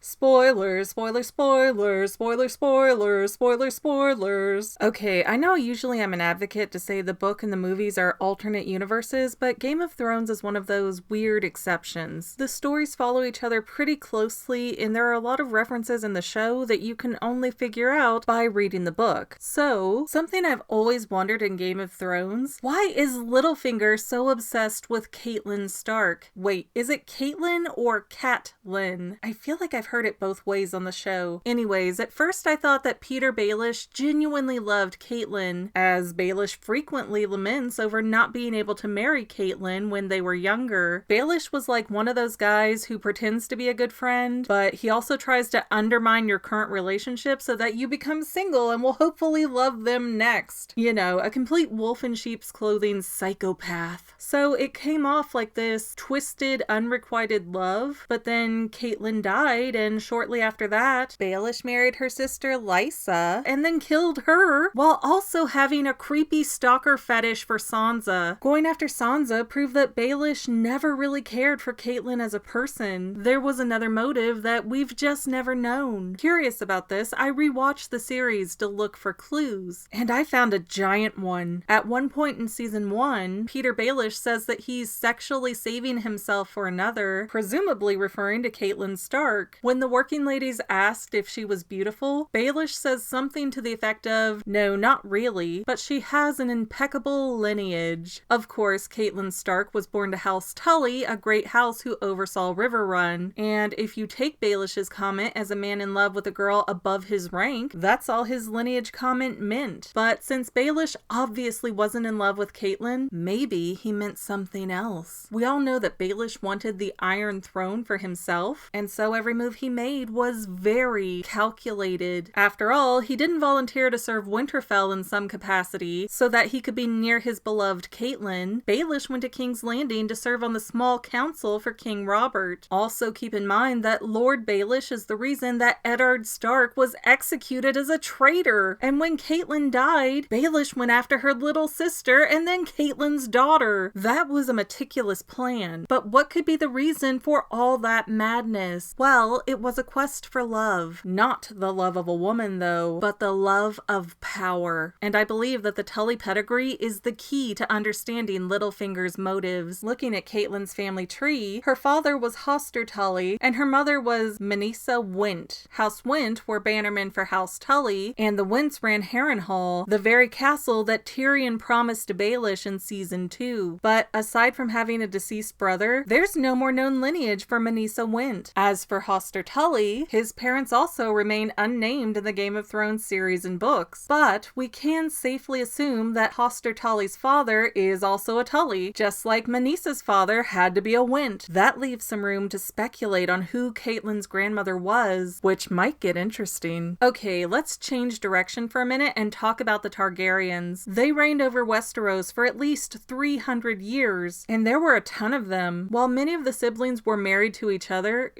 Spoilers, spoilers, spoilers, spoilers, spoilers, spoilers, spoilers. Okay, I know usually I'm an advocate to say the book and the movies are alternate universes, but Game of Thrones is one of those weird exceptions. The stories follow each other pretty closely, and there are a lot of references in the show that you can only figure out by reading the book. So, something I've always wondered in Game of Thrones, why is Littlefinger so obsessed with Catelyn Stark? Wait, is it Catelyn or Catelyn? I feel like I've heard it both ways on the show. Anyways, at first I thought that Petyr Baelish genuinely loved Catelyn, as Baelish frequently laments over not being able to marry Catelyn when they were younger. Baelish was like one of those guys who pretends to be a good friend, but he also tries to undermine your current relationship so that you become single and will hopefully love them next. You know, a complete wolf in sheep's clothing psychopath. So it came off like this twisted, unrequited love, but then Catelyn died, and shortly after that, Baelish married her sister Lysa, and then killed her, while also having a creepy stalker fetish for Sansa. Going after Sansa proved that Baelish never really cared for Catelyn as a person. There was another motive that we've just never known. Curious about this, I rewatched the series to look for clues, and I found a giant one. At one point in season 1, Petyr Baelish says that he's sexually saving himself for another, presumably referring to Catelyn Stark. When the working ladies asked if she was beautiful, Baelish says something to the effect of, "No, not really, but she has an impeccable lineage." Of course, Catelyn Stark was born to House Tully, a great house who oversaw Riverrun, and if you take Baelish's comment as a man in love with a girl above his rank, that's all his lineage comment meant. But since Baelish obviously wasn't in love with Catelyn, maybe he meant something else. We all know that Baelish wanted the Iron Throne for himself, and so every move he made was very calculated. After all, he didn't volunteer to serve Winterfell in some capacity so that he could be near his beloved Catelyn. Baelish went to King's Landing to serve on the small council for King Robert. Also keep in mind that Lord Baelish is the reason that Eddard Stark was executed as a traitor. And when Catelyn died, Baelish went after her little sister and then Catelyn's daughter. That was a meticulous plan. But what could be the reason for all that madness? Well, it was a quest for love. Not the love of a woman, though, but the love of power. And I believe that the Tully pedigree is the key to understanding Littlefinger's motives. Looking at Catelyn's family tree, her father was Hoster Tully, and her mother was Manisa Wint. House Wint were bannermen for House Tully, and the Wints ran Harrenhal, the very castle that Tyrion promised to Baelish in season 2. But aside from having a deceased brother, there's no more known lineage for Manisa Wint. As for Hoster Tully, his parents also remain unnamed in the Game of Thrones series and books, but we can safely assume that Hoster Tully's father is also a Tully, just like Manisa's father had to be a Wint. That leaves some room to speculate on who Catelyn's grandmother was, which might get interesting. Okay, let's change direction for a minute and talk about the Targaryens. They reigned over Westeros for at least 300 years, and there were a ton of them. While many of the siblings were married to each other,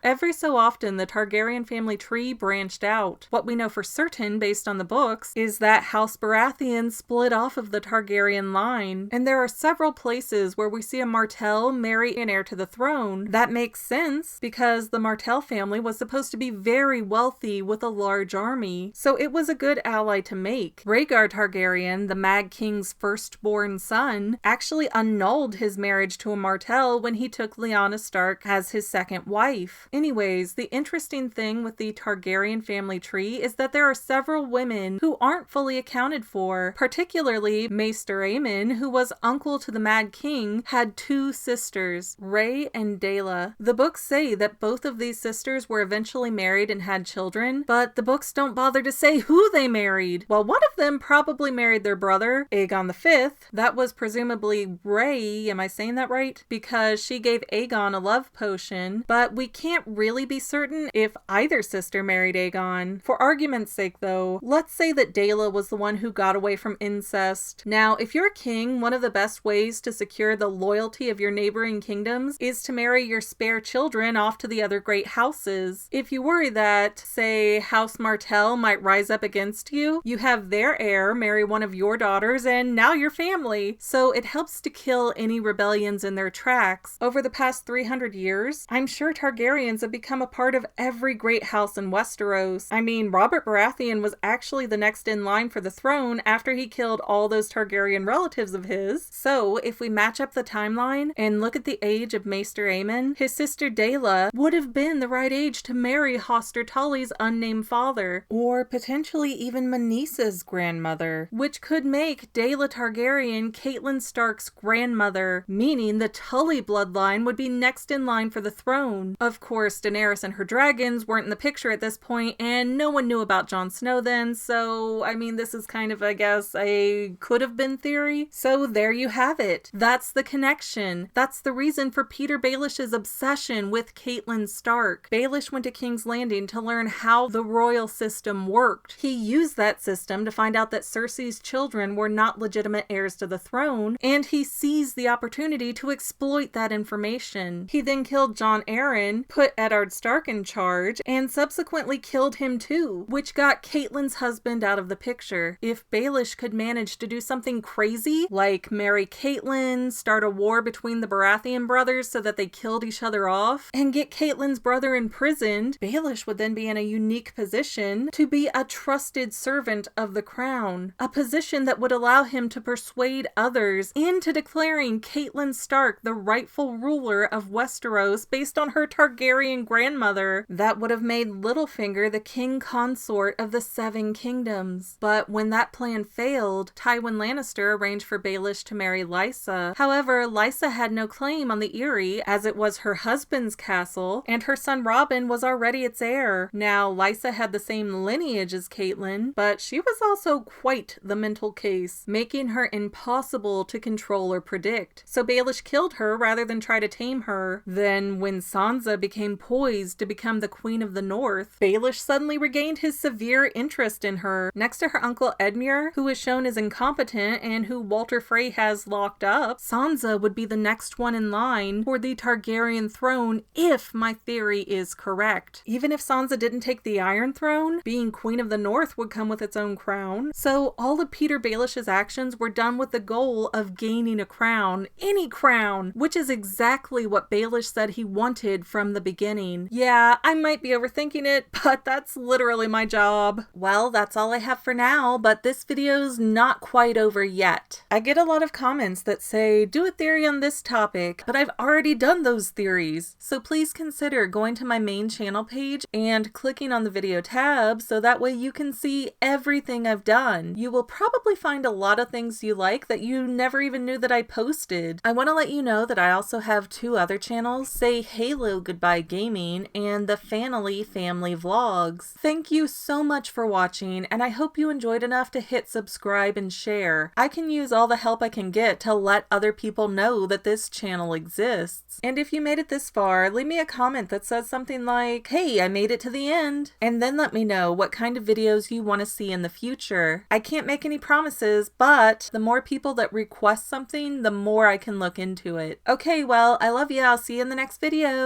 every so often the Targaryen family tree branched out. What we know for certain, based on the books, is that House Baratheon split off of the Targaryen line, and there are several places where we see a Martell marry an heir to the throne. That makes sense, because the Martell family was supposed to be very wealthy with a large army, so it was a good ally to make. Rhaegar Targaryen, the Mad King's firstborn son, actually annulled his marriage to a Martell when he took Lyanna Stark as his second wife. Anyways, the interesting thing with the Targaryen family tree is that there are several women who aren't fully accounted for. Particularly, Maester Aemon, who was uncle to the Mad King, had two sisters, Rhae and Daela. The books say that both of these sisters were eventually married and had children, but the books don't bother to say who they married. Well, one of them probably married their brother, Aegon V. That was presumably Rhae, am I saying that right? Because she gave Aegon a love potion, but we can't really be certain if either sister married Aegon. For argument's sake though, let's say that Daela was the one who got away from incest. Now, if you're a king, one of the best ways to secure the loyalty of your neighboring kingdoms is to marry your spare children off to the other great houses. If you worry that, say, House Martell might rise up against you, you have their heir marry one of your daughters and now you're family. So it helps to kill any rebellions in their tracks. Over the past 300 years, I'm sure Targaryens have become become a part of every great house in Westeros. I mean, Robert Baratheon was actually the next in line for the throne after he killed all those Targaryen relatives of his. So, if we match up the timeline and look at the age of Maester Aemon, his sister Daela would have been the right age to marry Hoster Tully's unnamed father, or potentially even Manissa's grandmother, which could make Daela Targaryen Catelyn Stark's grandmother, meaning the Tully bloodline would be next in line for the throne. Of course, Daenerys and her dragons weren't in the picture at this point, and no one knew about Jon Snow then, so, I mean, this is kind of, I guess, a could-have-been theory. So there you have it. That's the connection. That's the reason for Petyr Baelish's obsession with Catelyn Stark. Baelish went to King's Landing to learn how the royal system worked. He used that system to find out that Cersei's children were not legitimate heirs to the throne, and he seized the opportunity to exploit that information. He then killed Jon Arryn, put Eddard Stark in charge, and subsequently killed him too, which got Catelyn's husband out of the picture. If Baelish could manage to do something crazy, like marry Catelyn, start a war between the Baratheon brothers so that they killed each other off, and get Catelyn's brother imprisoned, Baelish would then be in a unique position to be a trusted servant of the crown, a position that would allow him to persuade others into declaring Catelyn Stark the rightful ruler of Westeros based on her Targaryen grandmother. That would have made Littlefinger the king consort of the Seven Kingdoms. But when that plan failed, Tywin Lannister arranged for Baelish to marry Lysa. However, Lysa had no claim on the Eyrie, as it was her husband's castle, and her son Robin was already its heir. Now, Lysa had the same lineage as Catelyn, but she was also quite the mental case, making her impossible to control or predict. So Baelish killed her rather than try to tame her. Then, when Sansa became poised to become the Queen of the North, Baelish suddenly regained his severe interest in her. Next to her uncle Edmure, who is shown as incompetent and who Walter Frey has locked up, Sansa would be the next one in line for the Targaryen throne if my theory is correct. Even if Sansa didn't take the Iron Throne, being Queen of the North would come with its own crown. So all of Petyr Baelish's actions were done with the goal of gaining a crown, any crown, which is exactly what Baelish said he wanted from the beginning. Yeah, I might be overthinking it, but that's literally my job. Well, that's all I have for now, but this video's not quite over yet. I get a lot of comments that say, do a theory on this topic, but I've already done those theories. So please consider going to my main channel page and clicking on the video tab so that way you can see everything I've done. You will probably find a lot of things you like that you never even knew that I posted. I want to let you know that I also have two other channels, Say Halo Goodbye Gaming and the Fanily Family Vlogs. Thank you so much for watching, and I hope you enjoyed enough to hit subscribe and share. I can use all the help I can get to let other people know that this channel exists. And if you made it this far, leave me a comment that says something like, hey, I made it to the end, and then let me know what kind of videos you want to see in the future. I can't make any promises, but the more people that request something, the more I can look into it. Okay, well, I love you. I'll see you in the next video.